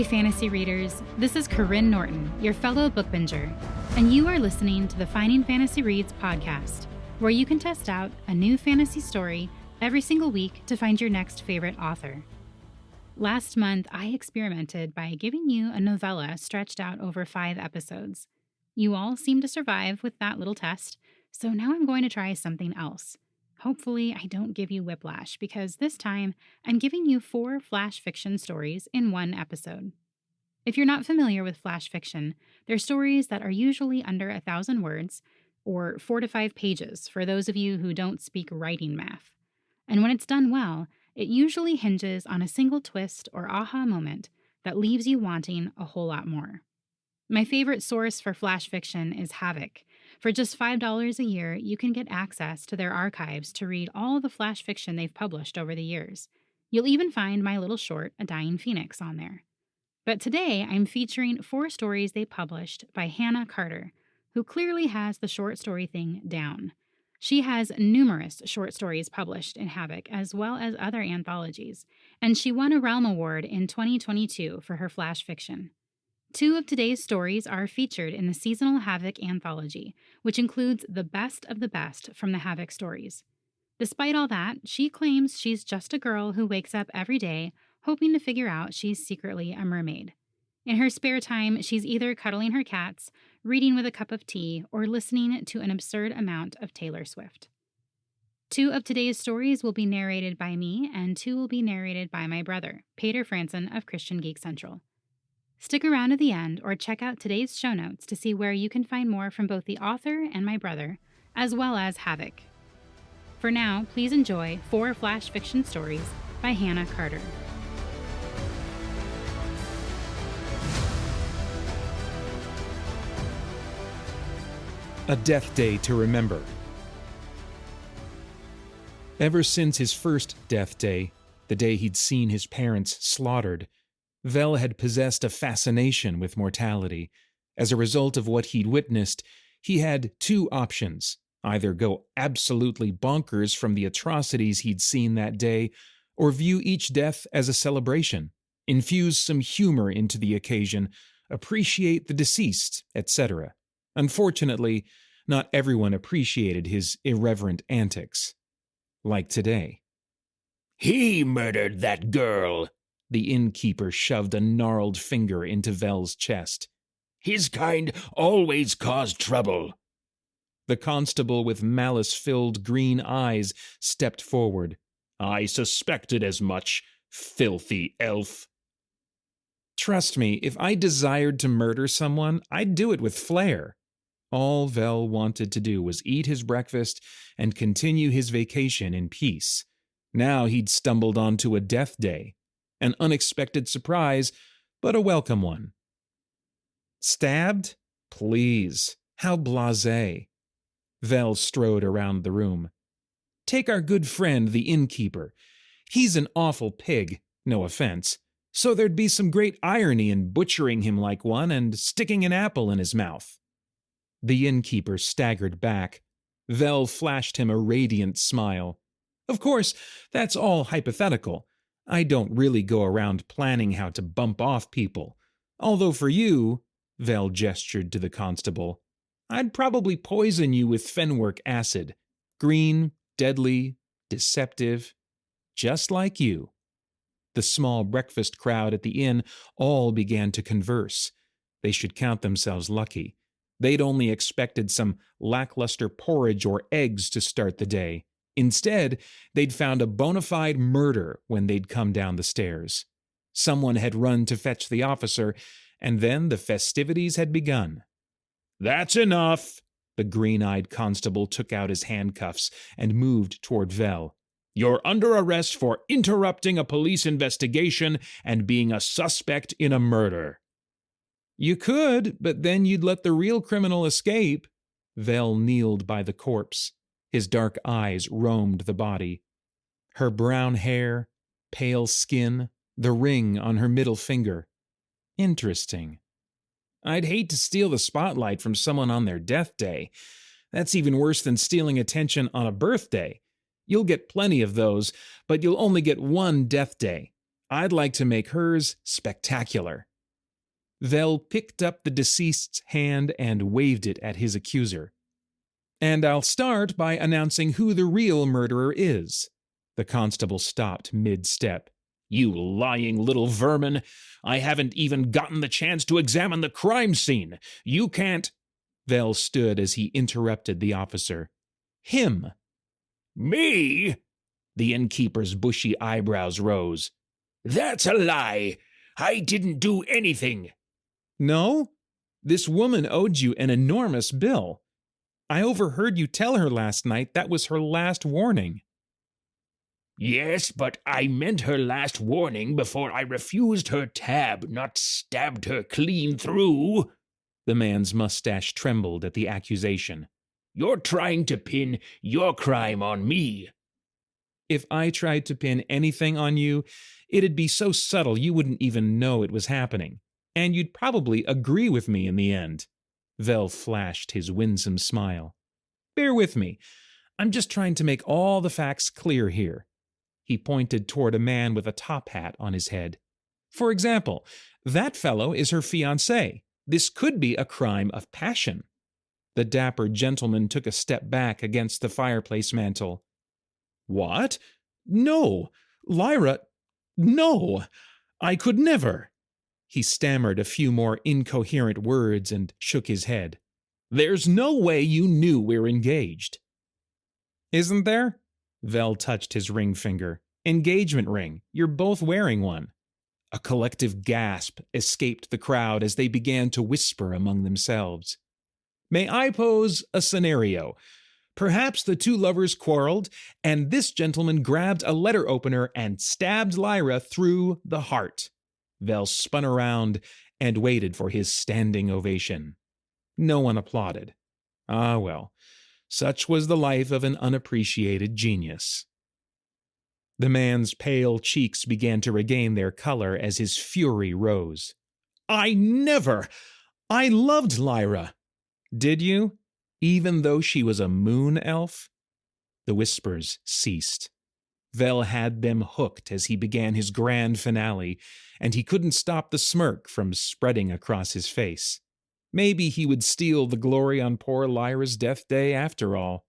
Hi, fantasy readers. This is Karyne Norton, your fellow book binger, and you are listening to the Finding Fantasy Reads podcast, where you can test out a new fantasy story every single week to find your next favorite author. Last month, I experimented by giving you a novella stretched out over 5 episodes. You all seemed to survive with that little test, so now I'm going to try something else. Hopefully, I don't give you whiplash, because this time I'm giving you 4 flash fiction stories in one episode. If you're not familiar with flash fiction, they're stories that are usually under 1,000 words, or 4 to 5 pages for those of you who don't speak writing math. And when it's done well, it usually hinges on a single twist or aha moment that leaves you wanting a whole lot more. My favorite source for flash fiction is Havok. For just $5 a year, you can get access to their archives to read all the flash fiction they've published over the years. You'll even find my little short, A Dying Phoenix, on there. But today, I'm featuring 4 stories they published by Hannah Carter, who clearly has the short story thing down. She has numerous short stories published in Havok, as well as other anthologies, and she won a Realm Award in 2022 for her flash fiction. 2 of today's stories are featured in the seasonal Havok anthology, which includes the best of the best from the Havok stories. Despite all that, she claims she's just a girl who wakes up every day hoping to figure out she's secretly a mermaid. In her spare time, she's either cuddling her cats, reading with a cup of tea, or listening to an absurd amount of Taylor Swift. 2 of today's stories will be narrated by me, and 2 will be narrated by my brother, Paeter Frandsen of Christian Geek Central. Stick around to the end or check out today's show notes to see where you can find more from both the author and my brother, as well as Havok. For now, please enjoy 4 flash fiction stories by Hannah Carter. A Death Day to Remember. Ever since his first death day, the day he'd seen his parents slaughtered, Vel had possessed a fascination with mortality. As a result of what he'd witnessed, he had 2 options: either go absolutely bonkers from the atrocities he'd seen that day, or view each death as a celebration, infuse some humor into the occasion, appreciate the deceased, etc. Unfortunately, not everyone appreciated his irreverent antics. Like today. "He murdered that girl." The innkeeper shoved a gnarled finger into Vel's chest. "His kind always cause trouble." The constable with malice-filled green eyes stepped forward. "I suspected as much, filthy elf." Trust me, if I desired to murder someone, I'd do it with flair. All Vel wanted to do was eat his breakfast and continue his vacation in peace. Now he'd stumbled onto a death day. An unexpected surprise, but a welcome one. Stabbed? Please. How blasé. Vel strode around the room. Take our good friend, the innkeeper. He's an awful pig, no offense, so there'd be some great irony in butchering him like one and sticking an apple in his mouth. The innkeeper staggered back. Vel flashed him a radiant smile. Of course, that's all hypothetical. I don't really go around planning how to bump off people. Although for you, Vel gestured to the constable, I'd probably poison you with fenwick acid. Green, deadly, deceptive, just like you. The small breakfast crowd at the inn all began to converse. They should count themselves lucky. They'd only expected some lackluster porridge or eggs to start the day. Instead, they'd found a bona fide murder when they'd come down the stairs. Someone had run to fetch the officer, and then the festivities had begun. "That's enough." The green-eyed constable took out his handcuffs and moved toward Vel. "You're under arrest for interrupting a police investigation and being a suspect in a murder." You could, but then you'd let the real criminal escape. Vel kneeled by the corpse. His dark eyes roamed the body. Her brown hair, pale skin, the ring on her middle finger. Interesting. I'd hate to steal the spotlight from someone on their death day. That's even worse than stealing attention on a birthday. You'll get plenty of those, but you'll only get one death day. I'd like to make hers spectacular. Vel picked up the deceased's hand and waved it at his accuser. "And I'll start by announcing who the real murderer is." The constable stopped mid-step. "You lying little vermin! I haven't even gotten the chance to examine the crime scene. You can't—" Vel stood as he interrupted the officer. "Him." "Me?" The innkeeper's bushy eyebrows rose. "That's a lie! I didn't do anything." "No? This woman owed you an enormous bill. I overheard you tell her last night that was her last warning." "Yes, but I meant her last warning before I refused her tab, not stabbed her clean through." The man's mustache trembled at the accusation. "You're trying to pin your crime on me." "If I tried to pin anything on you, it'd be so subtle you wouldn't even know it was happening. And you'd probably agree with me in the end." Vel flashed his winsome smile. "Bear with me. I'm just trying to make all the facts clear here." He pointed toward a man with a top hat on his head. "For example, that fellow is her fiancé. This could be a crime of passion." The dapper gentleman took a step back against the fireplace mantel. "What? No! Lyra! No! I could never!" He stammered a few more incoherent words and shook his head. "There's no way you knew we're engaged." "Isn't there?" Vel touched his ring finger. "Engagement ring. You're both wearing one." A collective gasp escaped the crowd as they began to whisper among themselves. "May I pose a scenario? Perhaps the two lovers quarreled, and this gentleman grabbed a letter opener and stabbed Lyra through the heart." Vel spun around and waited for his standing ovation. No one applauded. Ah well, such was the life of an unappreciated genius. The man's pale cheeks began to regain their color as his fury rose. "I never! I loved Lyra." "Did you? Even though she was a moon elf?" The whispers ceased. Vel had them hooked as he began his grand finale, and he couldn't stop the smirk from spreading across his face. Maybe he would steal the glory on poor Lyra's death day after all.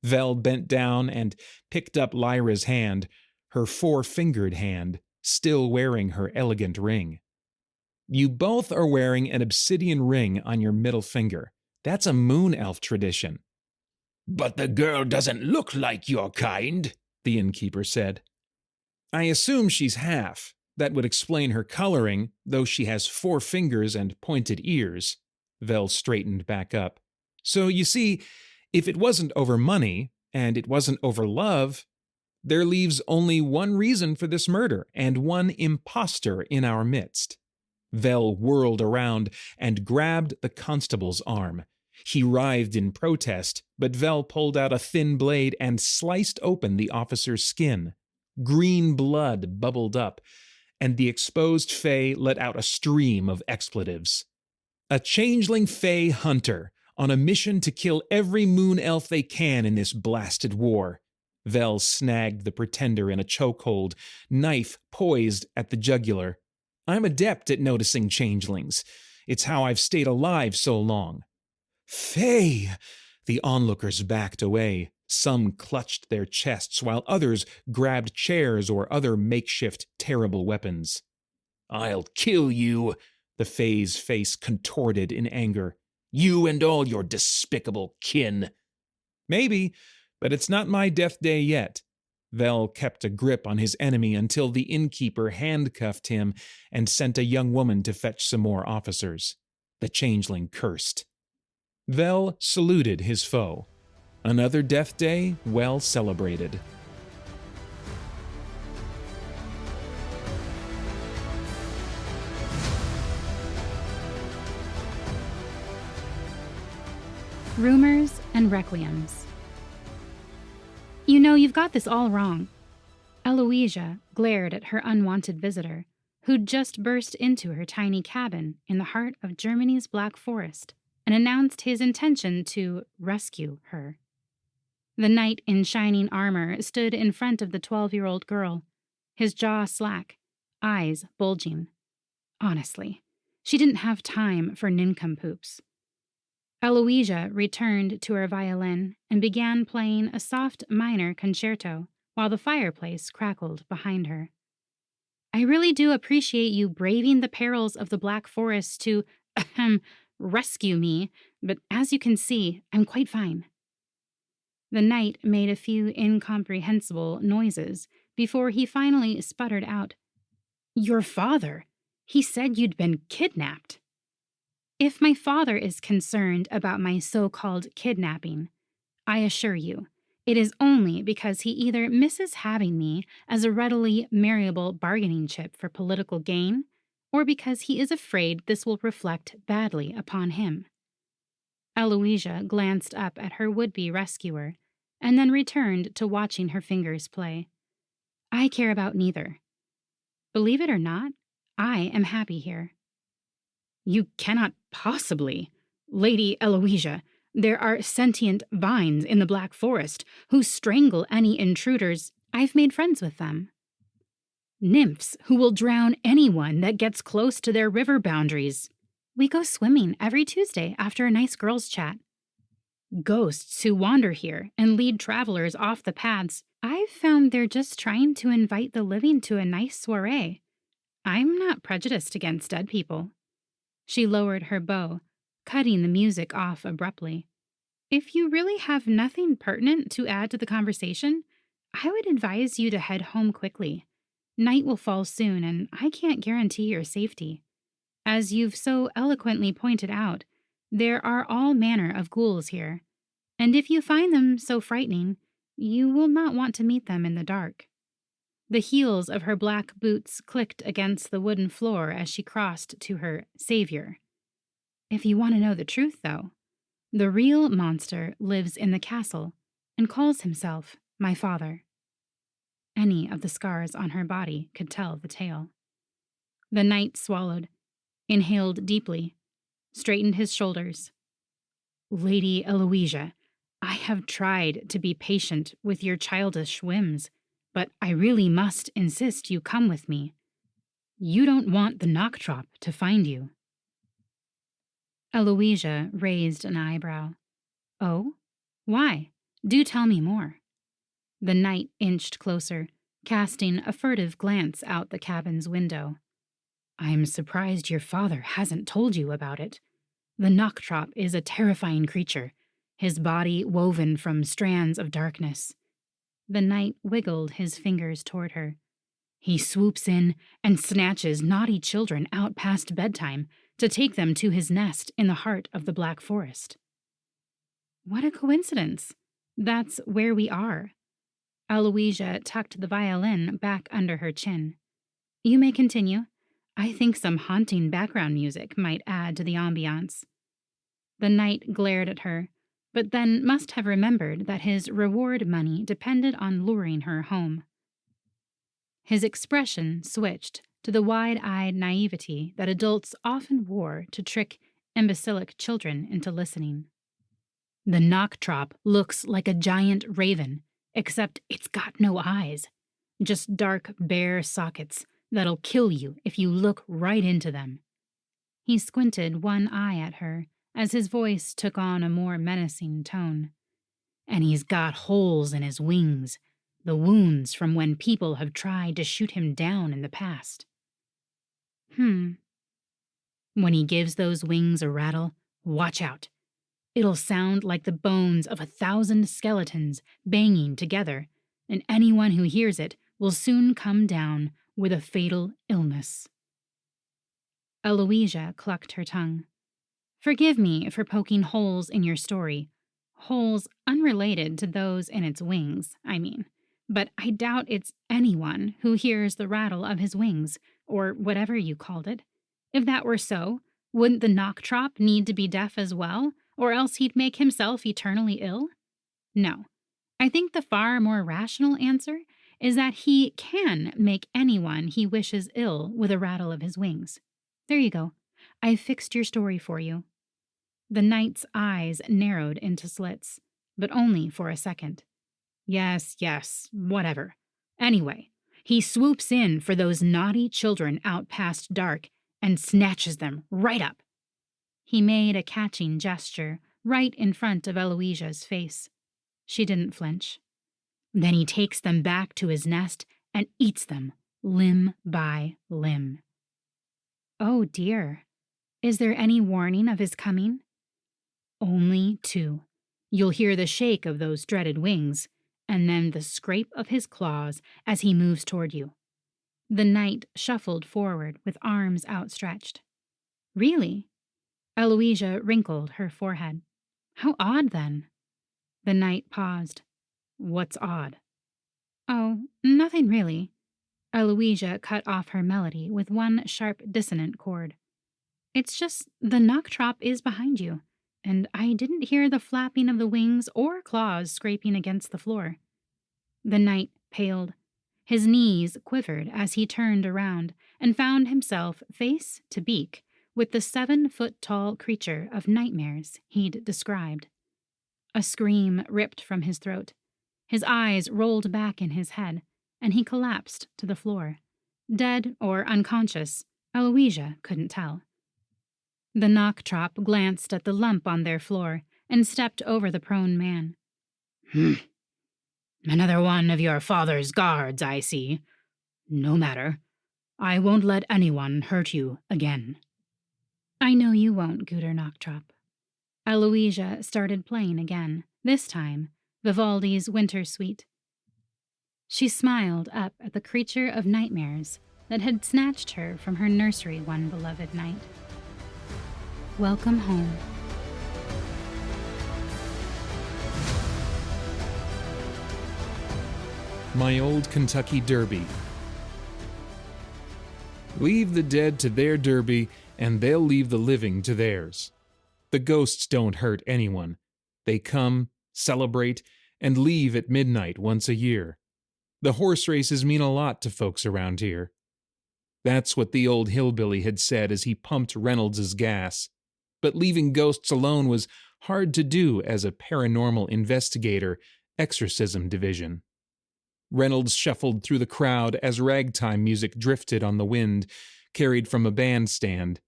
Vel bent down and picked up Lyra's hand, her four-fingered hand, still wearing her elegant ring. "You both are wearing an obsidian ring on your middle finger. That's a moon elf tradition." "But the girl doesn't look like your kind," the innkeeper said. "I assume she's half. That would explain her coloring, though she has 4 fingers and pointed ears." Vel straightened back up. "So you see, if it wasn't over money, and it wasn't over love, there leaves only one reason for this murder, and one impostor in our midst." Vel whirled around and grabbed the constable's arm. He writhed in protest, but Vel pulled out a thin blade and sliced open the officer's skin. Green blood bubbled up, and the exposed Fae let out a stream of expletives. A changeling Fae hunter, on a mission to kill every moon elf they can in this blasted war. Vel snagged the pretender in a chokehold, knife poised at the jugular. "I'm adept at noticing changelings. It's how I've stayed alive so long." "Fae!" The onlookers backed away. Some clutched their chests, while others grabbed chairs or other makeshift terrible weapons. "I'll kill you," the Fae's face contorted in anger. "You and all your despicable kin." "Maybe, but it's not my death day yet." Vel kept a grip on his enemy until the innkeeper handcuffed him and sent a young woman to fetch some more officers. The changeling cursed. Vel saluted his foe. Another death day well celebrated. Rumors and Requiems. "You know, you've got this all wrong." Eloisia glared at her unwanted visitor, who'd just burst into her tiny cabin in the heart of Germany's Black Forest and announced his intention to rescue her. The knight in shining armor stood in front of the 12-year-old girl, his jaw slack, eyes bulging. Honestly, She didn't have time for nincompoops. Eloisia returned to her violin and began playing a soft minor concerto while the fireplace crackled behind her. I really do appreciate you braving the perils of the Black Forest to, rescue me, but as you can see, I'm quite fine. The knight made a few incomprehensible noises before he finally sputtered out, Your father? He said you'd been kidnapped. If my father is concerned about my so-called kidnapping, I assure you, it is only because he either misses having me as a readily marriable bargaining chip for political gain, or because he is afraid this will reflect badly upon him. Eloisia glanced up at her would-be rescuer, and then returned to watching her fingers play. I care about neither. Believe it or not, I am happy here. You cannot possibly. Lady Eloisia, there are sentient vines in the Black Forest who strangle any intruders. I've made friends with them. Nymphs who will drown anyone that gets close to their river boundaries. We go swimming every Tuesday after a nice girls' chat. Ghosts who wander here and lead travelers off the paths. I've found they're just trying to invite the living to a nice soiree. I'm not prejudiced against dead people. She lowered her bow, cutting the music off abruptly. If you really have nothing pertinent to add to the conversation, I would advise you to head home quickly. Night will fall soon, and I can't guarantee your safety. As you've so eloquently pointed out, there are all manner of ghouls here, and if you find them so frightening, you will not want to meet them in the dark. The heels of her black boots clicked against the wooden floor as she crossed to her savior. If you want to know the truth, though, the real monster lives in the castle and calls himself my father. Any of the scars on her body could tell the tale. The knight swallowed, inhaled deeply, straightened his shoulders. Lady Eloisia, I have tried to be patient with your childish whims, but I really must insist you come with me. You don't want the Knocktrop to find you. Eloisia raised an eyebrow. Oh? Why? Do tell me more. The knight inched closer, casting a furtive glance out the cabin's window. I'm surprised your father hasn't told you about it. The Knocktrop is a terrifying creature, his body woven from strands of darkness. The knight wiggled his fingers toward her. He swoops in and snatches naughty children out past bedtime to take them to his nest in the heart of the Black Forest. What a coincidence. That's where we are. Eloisia tucked the violin back under her chin. You may continue. I think some haunting background music might add to the ambiance. The knight glared at her, but then must have remembered that his reward money depended on luring her home. His expression switched to the wide-eyed naivety that adults often wore to trick imbecilic children into listening. The Knocktrop looks like a giant raven, except it's got no eyes. Just dark, bare sockets that'll kill you if you look right into them. He squinted one eye at her as his voice took on a more menacing tone. And he's got holes in his wings, the wounds from when people have tried to shoot him down in the past. When he gives those wings a rattle, watch out. It'll sound like the bones of 1,000 skeletons banging together, and anyone who hears it will soon come down with a fatal illness. Eloisia clucked her tongue. Forgive me for poking holes in your story. Holes unrelated to those in its wings, I mean. But I doubt it's anyone who hears the rattle of his wings, or whatever you called it. If that were so, wouldn't the Knocktrop need to be deaf as well, or else he'd make himself eternally ill? No. I think the far more rational answer is that he can make anyone he wishes ill with a rattle of his wings. There you go. I've fixed your story for you. The knight's eyes narrowed into slits, but only for a second. Yes, whatever. Anyway, he swoops in for those naughty children out past dark, and snatches them right up. He made a catching gesture right in front of Eloisia's face. She didn't flinch. Then he takes them back to his nest and eats them, limb by limb. Oh dear. Is there any warning of his coming? Only two. You'll hear the shake of those dreaded wings, and then the scrape of his claws as he moves toward you. The knight shuffled forward with arms outstretched. Really? Eloisia wrinkled her forehead. How odd, then. The knight paused. What's odd? Oh, nothing really. Eloisia cut off her melody with one sharp dissonant chord. It's just the knock-trop is behind you, and I didn't hear the flapping of the wings or claws scraping against the floor. The knight paled. His knees quivered as he turned around and found himself face to beak with the 7-foot-tall creature of nightmares he'd described. A scream ripped from his throat. His eyes rolled back in his head, and he collapsed to the floor. Dead or unconscious, Eloisia couldn't tell. The knock-trop glanced at the lump on their floor and stepped over the prone man. Another one of your father's guards, I see. No matter. I won't let anyone hurt you again. I know you won't, Gooter Knock-trop. Eloisia started playing again, this time Vivaldi's Winter Suite. She smiled up at the creature of nightmares that had snatched her from her nursery one beloved night. Welcome home. My Old Kentucky Derby. Leave the dead to their derby, and they'll leave the living to theirs. The ghosts don't hurt anyone. They come, celebrate, and leave at midnight once a year. The horse races mean a lot to folks around here. That's what the old hillbilly had said as he pumped Reynolds's gas. But leaving ghosts alone was hard to do as a paranormal investigator, exorcism division. Reynolds shuffled through the crowd as ragtime music drifted on the wind, carried from a bandstand.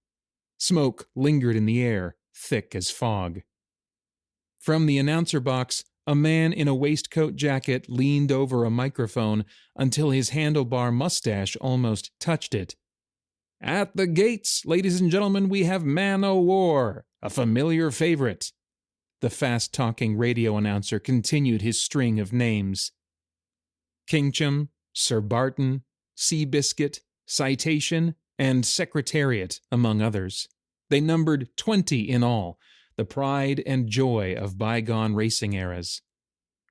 Smoke lingered in the air, thick as fog. From the announcer box, a man in a waistcoat jacket leaned over a microphone until his handlebar mustache almost touched it. At the gates, ladies and gentlemen, we have Man-O-War, a familiar favorite. The fast-talking radio announcer continued his string of names. Kingcham, Sir Barton, Seabiscuit, Citation, and Secretariat, among others. They numbered 20 in all, the pride and joy of bygone racing eras.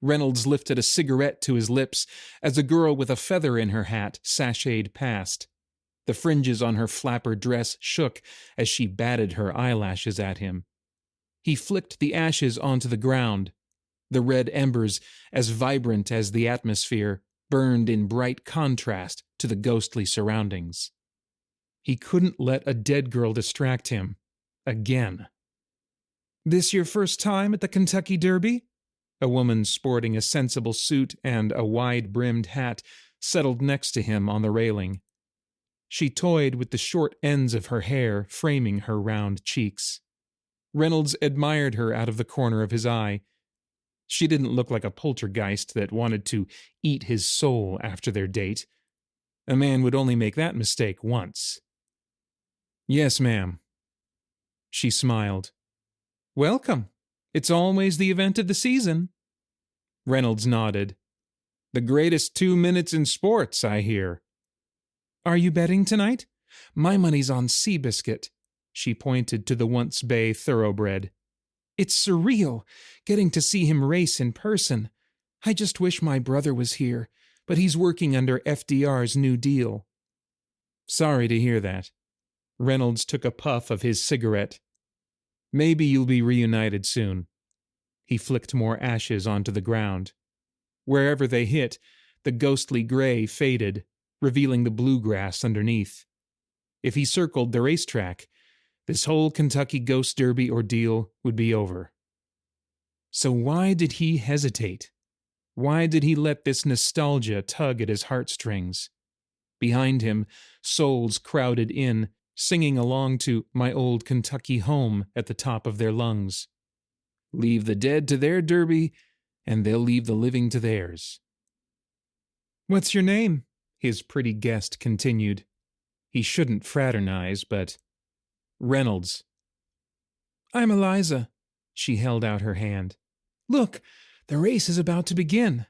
Reynolds lifted a cigarette to his lips as a girl with a feather in her hat sashayed past. The fringes on her flapper dress shook as she batted her eyelashes at him. He flicked the ashes onto the ground. The red embers, as vibrant as the atmosphere, burned in bright contrast to the ghostly surroundings. He couldn't let a dead girl distract him. Again. This your first time at the Kentucky Derby? A woman sporting a sensible suit and a wide-brimmed hat settled next to him on the railing. She toyed with the short ends of her hair, framing her round cheeks. Reynolds admired her out of the corner of his eye. She didn't look like a poltergeist that wanted to eat his soul after their date. A man would only make that mistake once. Yes, ma'am. She smiled. Welcome. It's always the event of the season. Reynolds nodded. The greatest 2 minutes in sports, I hear. Are you betting tonight? My money's on Seabiscuit. She pointed to the once bay thoroughbred. It's surreal, getting to see him race in person. I just wish my brother was here, but he's working under FDR's New Deal. Sorry to hear that. Reynolds took a puff of his cigarette. Maybe you'll be reunited soon. He flicked more ashes onto the ground. Wherever they hit, the ghostly gray faded, revealing the bluegrass underneath. If he circled the racetrack, this whole Kentucky Ghost Derby ordeal would be over. So why did he hesitate? Why did he let this nostalgia tug at his heartstrings? Behind him, souls crowded in, singing along to My Old Kentucky Home at the top of their lungs. Leave the dead to their derby, and they'll leave the living to theirs. What's your name? His pretty guest continued. He shouldn't fraternize, but... Reynolds. I'm Eliza. She held out her hand. Look, the race is about to begin.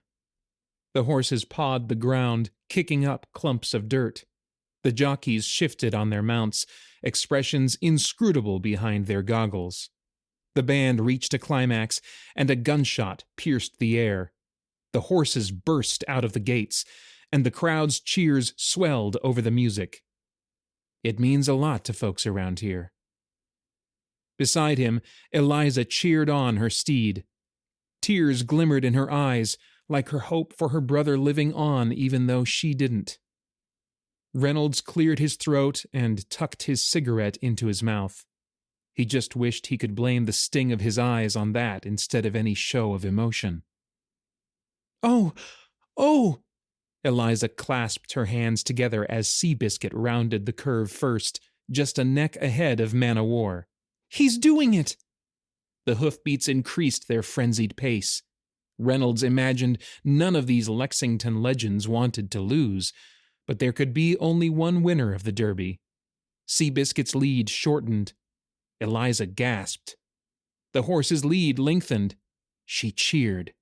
The horses pawed the ground, kicking up clumps of dirt. The jockeys shifted on their mounts, expressions inscrutable behind their goggles. The band reached a climax, and a gunshot pierced the air. The horses burst out of the gates, and the crowd's cheers swelled over the music. It means a lot to folks around here. Beside him, Eliza cheered on her steed. Tears glimmered in her eyes, like her hope for her brother living on even though she didn't. Reynolds cleared his throat and tucked his cigarette into his mouth. He just wished he could blame the sting of his eyes on that instead of any show of emotion. Oh! Oh! Eliza clasped her hands together as Seabiscuit rounded the curve first, just a neck ahead of Man-O-War. He's doing it! The hoofbeats increased their frenzied pace. Reynolds imagined none of these Lexington legends wanted to lose, but there could be only one winner of the Derby. Seabiscuit's lead shortened. Eliza gasped. The horse's lead lengthened. She cheered.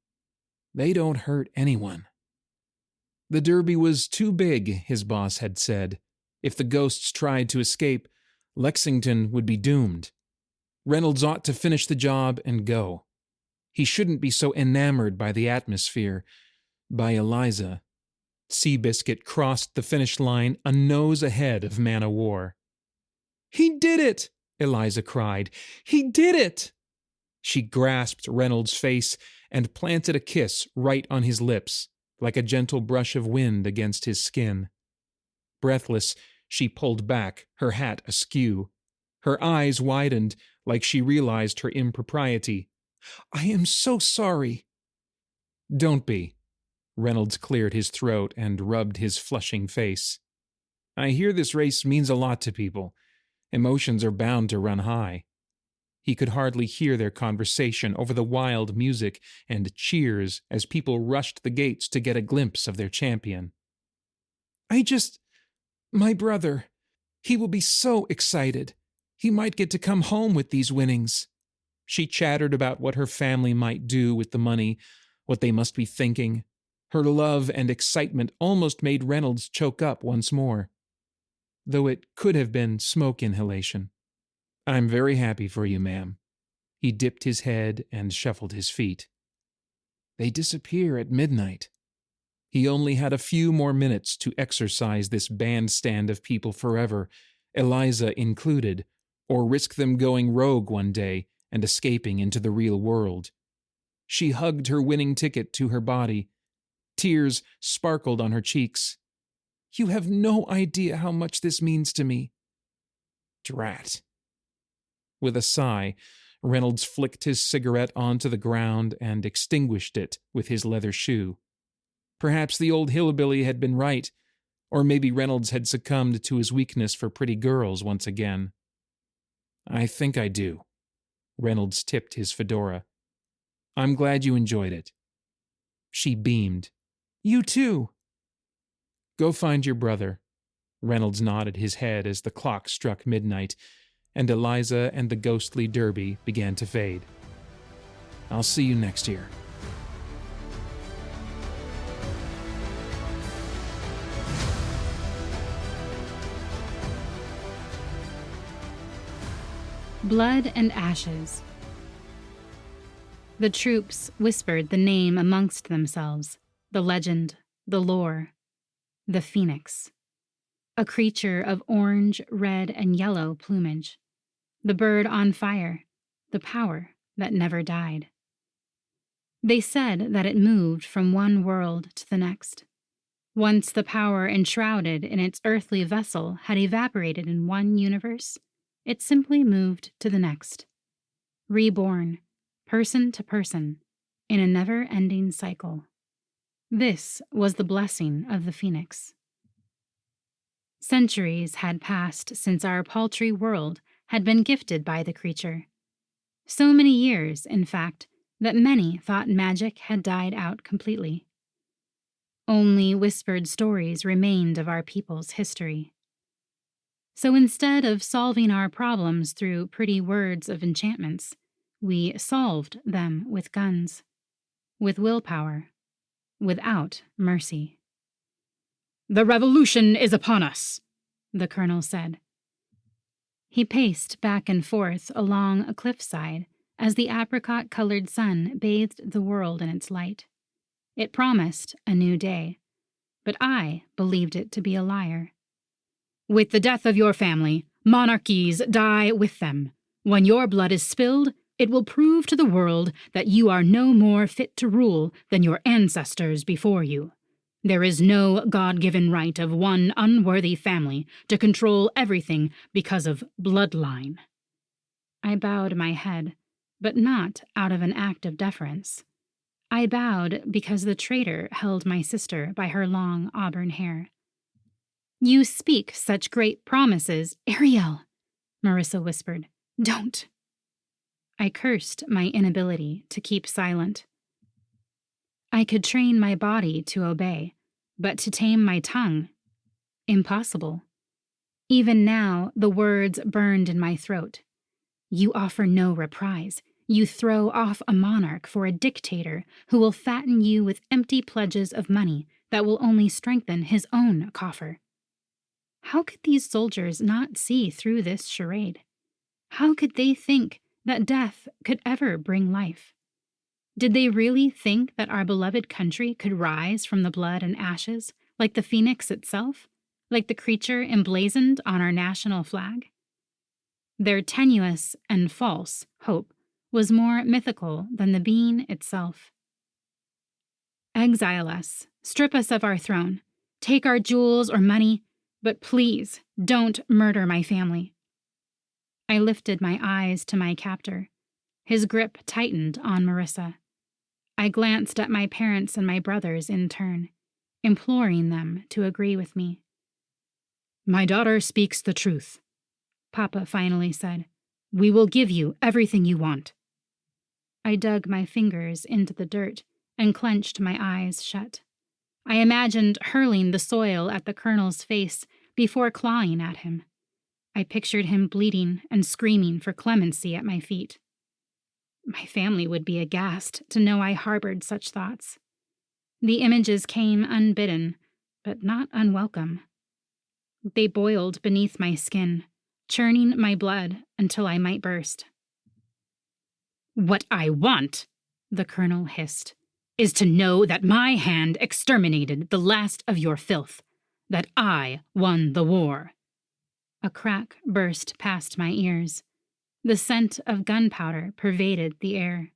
They don't hurt anyone. The Derby was too big, his boss had said. If the ghosts tried to escape, Lexington would be doomed. Reynolds ought to finish the job and go. He shouldn't be so enamored by the atmosphere, by Eliza. Seabiscuit crossed the finish line a nose ahead of Man-O-War. He did it! Eliza cried. He did it! She grasped Reynolds' face and planted a kiss right on his lips, like a gentle brush of wind against his skin. Breathless, she pulled back, her hat askew. Her eyes widened, like she realized her impropriety. I am so sorry. Don't be. Reynolds cleared his throat and rubbed his flushing face. I hear this race means a lot to people. Emotions are bound to run high. He could hardly hear their conversation over the wild music and cheers as people rushed the gates to get a glimpse of their champion. My brother, he will be so excited. He might get to come home with these winnings. She chattered about what her family might do with the money, what they must be thinking. Her love and excitement almost made Reynolds choke up once more, though it could have been smoke inhalation. I'm very happy for you, ma'am. He dipped his head and shuffled his feet. They disappear at midnight. He only had a few more minutes to exercise this bandstand of people forever, Eliza included, or risk them going rogue one day and escaping into the real world. She hugged her winning ticket to her body. Tears sparkled on her cheeks. You have no idea how much this means to me. Drat. With a sigh, Reynolds flicked his cigarette onto the ground and extinguished it with his leather shoe. Perhaps the old hillbilly had been right, or maybe Reynolds had succumbed to his weakness for pretty girls once again. I think I do. Reynolds tipped his fedora. I'm glad you enjoyed it. She beamed. You too. Go find your brother. Reynolds nodded his head as the clock struck midnight, and Eliza and the ghostly Derby began to fade. I'll see you next year. Blood and Ashes. The troops whispered the name amongst themselves, the legend, the lore, the phoenix. A creature of orange, red, and yellow plumage. The bird on fire, the power that never died. They said that it moved from one world to the next. Once the power enshrouded in its earthly vessel had evaporated in one universe, it simply moved to the next. Reborn, person to person, in a never-ending cycle. This was the blessing of the phoenix. Centuries had passed since our paltry world had been gifted by the creature. So many years, in fact, that many thought magic had died out completely. Only whispered stories remained of our people's history. So instead of solving our problems through pretty words of enchantments, we solved them with guns, with willpower, without mercy. "The revolution is upon us," the colonel said. He paced back and forth along a cliffside as the apricot-colored sun bathed the world in its light. It promised a new day, but I believed it to be a liar. "With the death of your family, monarchies die with them. When your blood is spilled, it will prove to the world that you are no more fit to rule than your ancestors before you. There is no God-given right of one unworthy family to control everything because of bloodline." I bowed my head, but not out of an act of deference. I bowed because the traitor held my sister by her long auburn hair. "You speak such great promises, Ariel," Marissa whispered. "Don't." I cursed my inability to keep silent. I could train my body to obey, but to tame my tongue? Impossible. Even now, the words burned in my throat. You offer no reprise. You throw off a monarch for a dictator who will fatten you with empty pledges of money that will only strengthen his own coffer. How could these soldiers not see through this charade? How could they think that death could ever bring life? Did they really think that our beloved country could rise from the blood and ashes, like the phoenix itself, like the creature emblazoned on our national flag? Their tenuous and false hope was more mythical than the being itself. Exile us, strip us of our throne, take our jewels or money, but please don't murder my family. I lifted my eyes to my captor. His grip tightened on Marissa. I glanced at my parents and my brothers in turn, imploring them to agree with me. "My daughter speaks the truth," Papa finally said. "We will give you everything you want." I dug my fingers into the dirt and clenched my eyes shut. I imagined hurling the soil at the colonel's face before clawing at him. I pictured him bleeding and screaming for clemency at my feet. My family would be aghast to know I harbored such thoughts. The images came unbidden, but not unwelcome. They boiled beneath my skin, churning my blood until I might burst. "What I want," the colonel hissed, "is to know that my hand exterminated the last of your filth, that I won the war." A crack burst past my ears. The scent of gunpowder pervaded the air.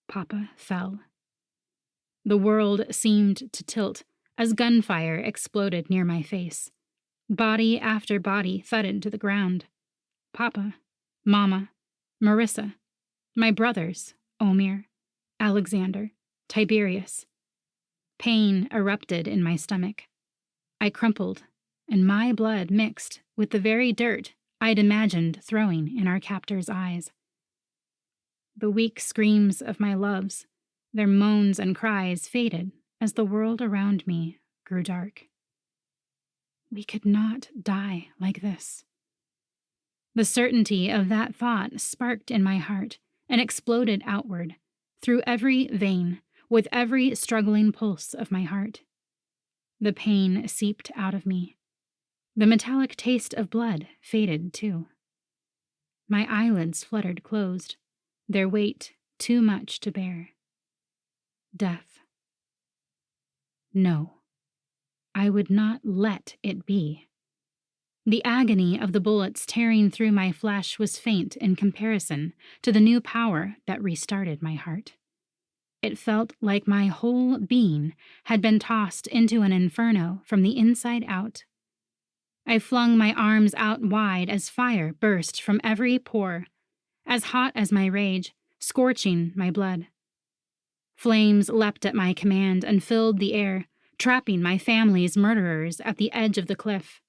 Papa fell. The world seemed to tilt as gunfire exploded near my face. Body after body thudded to the ground. Papa, Mama, Marissa, my brothers, Omir, Alexander, Tiberius. Pain erupted in my stomach. I crumpled, and my blood mixed with the very dirt I'd imagined throwing in our captor's eyes. The weak screams of my loves, their moans and cries faded as the world around me grew dark. We could not die like this. The certainty of that thought sparked in my heart and exploded outward, through every vein, with every struggling pulse of my heart. The pain seeped out of me. The metallic taste of blood faded, too. My eyelids fluttered closed, their weight too much to bear. Death. No, I would not let it be. The agony of the bullets tearing through my flesh was faint in comparison to the new power that restarted my heart. It felt like my whole being had been tossed into an inferno from the inside out. I flung my arms out wide as fire burst from every pore, as hot as my rage, scorching my blood. Flames leapt at my command and filled the air, trapping my family's murderers at the edge of the cliff.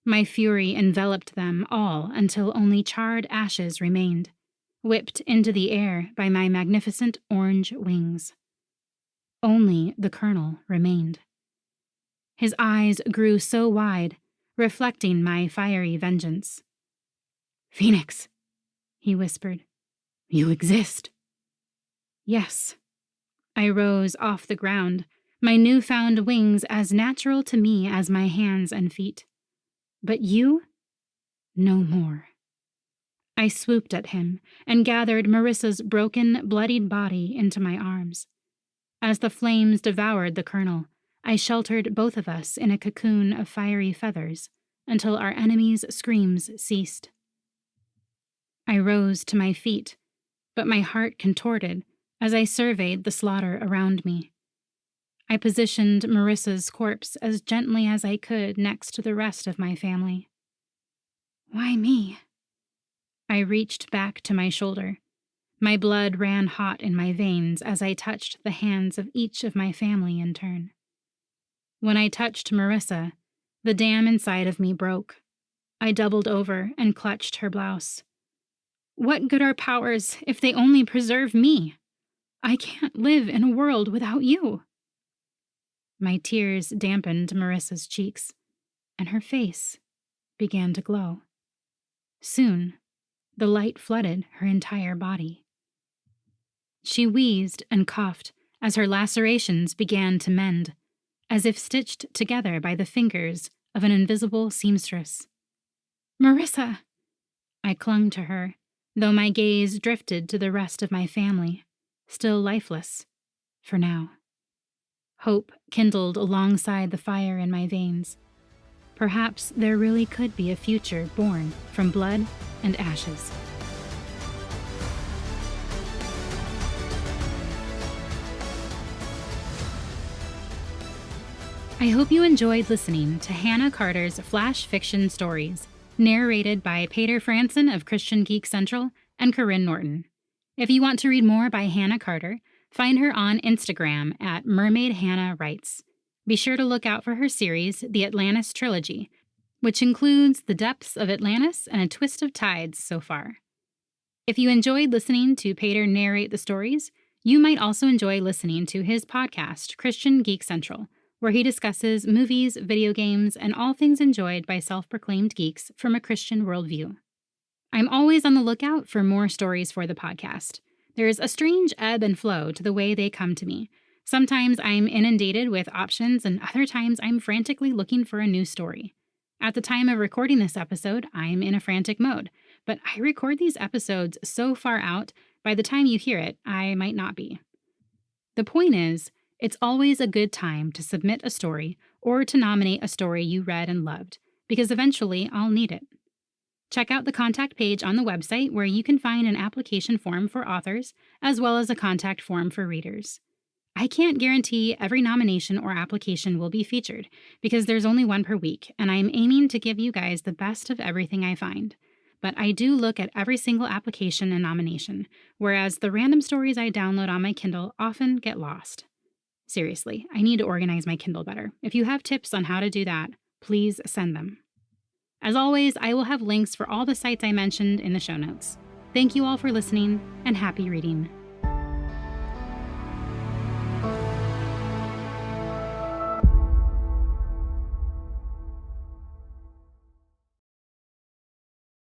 My fury enveloped them all until only charred ashes remained, whipped into the air by my magnificent orange wings. Only the colonel remained. His eyes grew so wide, reflecting my fiery vengeance. "Phoenix," he whispered, "you exist." Yes. I rose off the ground, my newfound wings as natural to me as my hands and feet. But you? No more. I swooped at him and gathered Marissa's broken, bloodied body into my arms. As the flames devoured the colonel, I sheltered both of us in a cocoon of fiery feathers until our enemy's screams ceased. I rose to my feet, but my heart contorted as I surveyed the slaughter around me. I positioned Marissa's corpse as gently as I could next to the rest of my family. Why me? I reached back to my shoulder. My blood ran hot in my veins as I touched the hands of each of my family in turn. When I touched Marissa, the dam inside of me broke. I doubled over and clutched her blouse. What good are powers if they only preserve me? I can't live in a world without you. My tears dampened Marissa's cheeks, and her face began to glow. Soon, the light flooded her entire body. She wheezed and coughed as her lacerations began to mend, as if stitched together by the fingers of an invisible seamstress. "Marissa!" I clung to her, though my gaze drifted to the rest of my family, still lifeless, for now. Hope kindled alongside the fire in my veins. Perhaps there really could be a future born from blood and ashes. I hope you enjoyed listening to Hannah Carter's flash fiction stories, narrated by Paeter Frandsen of Christian Geek Central and Karyne Norton. If you want to read more by Hannah Carter, find her on Instagram at Mermaid Hannah Writes. Be sure to look out for her series, The Atlantis Trilogy, which includes The Depths of Atlantis and A Twist of Tides so far. If you enjoyed listening to Paeter narrate the stories, you might also enjoy listening to his podcast, Christian Geek Central, where he discusses movies, video games, and all things enjoyed by self-proclaimed geeks from a Christian worldview. I'm always on the lookout for more stories for the podcast. There's a strange ebb and flow to the way they come to me. Sometimes I'm inundated with options, and other times I'm frantically looking for a new story. At the time of recording this episode, I'm in a frantic mode, but I record these episodes so far out, by the time you hear it, I might not be. The point is, it's always a good time to submit a story or to nominate a story you read and loved, because eventually I'll need it. Check out the contact page on the website where you can find an application form for authors, as well as a contact form for readers. I can't guarantee every nomination or application will be featured, because there's only one per week, and I'm aiming to give you guys the best of everything I find. But I do look at every single application and nomination, whereas the random stories I download on my Kindle often get lost. Seriously, I need to organize my Kindle better. If you have tips on how to do that, please send them. As always, I will have links for all the sites I mentioned in the show notes. Thank you all for listening, and happy reading.